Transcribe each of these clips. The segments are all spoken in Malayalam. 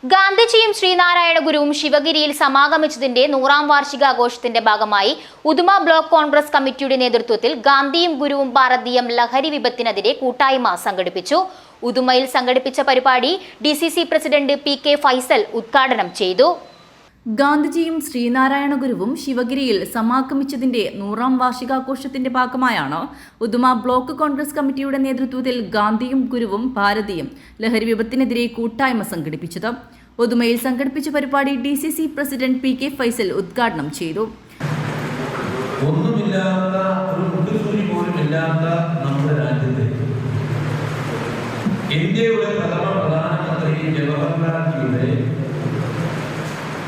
ഗാന്ധിജിയും ശ്രീനാരായണ ഗുരുവും ശിവഗിരിയിൽ സമാഗമിച്ചതിന്റെ 100ാം വാർഷികാഘോഷത്തിന്റെ ഭാഗമായി ഉദുമ ബ്ലോക്ക് കോൺഗ്രസ് കമ്മിറ്റിയുടെ നേതൃത്വത്തിൽ ഗാന്ധിയും ഗുരുവും ഭാരതീയം ലഹരി വിപത്തിനെതിരെ കൂട്ടായ്മ സംഘടിപ്പിച്ചു. ഉദുമയിൽ സംഘടിപ്പിച്ച പരിപാടി DCC പ്രസിഡന്റ് PK ഫൈസൽ ഉദ്ഘാടനം ചെയ്തു. ഗാന്ധിജിയും ശ്രീനാരായണ ഗുരുവും ശിവഗിരിയിൽ സമാഗമിച്ചതിന്റെ 100ാം വാർഷികാഘോഷത്തിന്റെ ഭാഗമായാണ് ഉദുമ ബ്ലോക്ക് കോൺഗ്രസ് കമ്മിറ്റിയുടെ നേതൃത്വത്തിൽ ഗാന്ധിയും ഗുരുവും ഭാരതീയം ലഹരി വിപത്തിനെതിരെ കൂട്ടായ്മ സംഘടിപ്പിച്ചത്. ഉദുമയിൽ സംഘടിപ്പിച്ച പരിപാടി DCC പ്രസിഡന്റ് PK ഫൈസൽ ഉദ്ഘാടനം ചെയ്തു. ഇന്ത്യയുടെ പ്രഥമ പ്രധാനമന്ത്രി ജവഹർലാൽ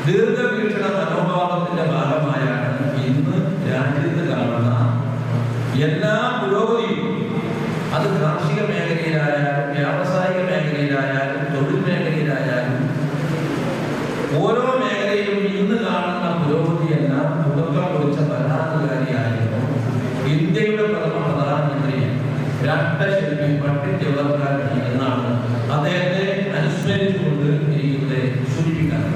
ദീർഘവീക്ഷണ മനോഭാവത്തിന്റെ ഭാഗമായാണ് ഇന്ന് രാജ്യത്ത് കാണുന്ന എല്ലാ പുരോഗതിയും, അത് കാർഷിക മേഖലയിലായാലും വ്യാവസായിക മേഖലയിലായാലും തൊഴിൽ മേഖലയിലായാലും ഓരോ മേഖലയിലും ഇന്ന് കാണുന്ന പുരോഗതിയെല്ലാം തുടക്കം കുറിച്ച ഭരണാധികാരിയായിരുന്നു ഇന്ത്യയുടെ പ്രഥമ പ്രധാനമന്ത്രി രാഷ്ട്രശില്പി പണ്ഡിറ്റ് ജവഹർലാൽ നെഹ്റു എന്നാണ് അദ്ദേഹത്തെ അനുസ്മരിച്ചുകൊണ്ട് ഇവിടെ സൂചിപ്പിക്കുന്നത്.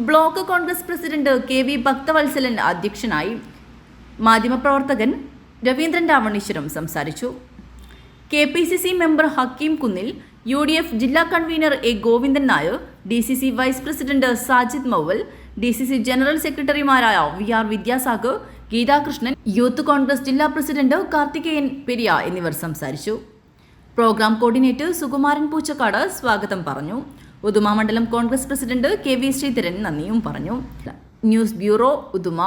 Block Congress president KV Bhakthavatsalan അധ്യക്ഷനായി. മാധ്യമപ്രവർത്തകൻ രവീന്ദ്രൻ രാവണീശ്വരം സംസാരിച്ചു. KPCC member Hakeem Kunnil, UDF ജില്ലാ convener A Govindan Nair, DCC vice president Sajid Mowval, DCC general സെക്രട്ടറിമാരായ VR വിദ്യാസാഗർ, ഗീതാകൃഷ്ണൻ, യൂത്ത് കോൺഗ്രസ് ജില്ലാ പ്രസിഡന്റ് കാർത്തികേയൻ പെരിയ എന്നിവർ സംസാരിച്ചു. പ്രോഗ്രാം കോർഡിനേറ്റർ സുകുമാരൻ പൂച്ചക്കാട് സ്വാഗതം പറഞ്ഞു. ഉദുമ മണ്ഡലം കോൺഗ്രസ് പ്രസിഡന്റ് KV ശ്രീധരൻ നന്ദിയും പറഞ്ഞു. News bureau, Uduma.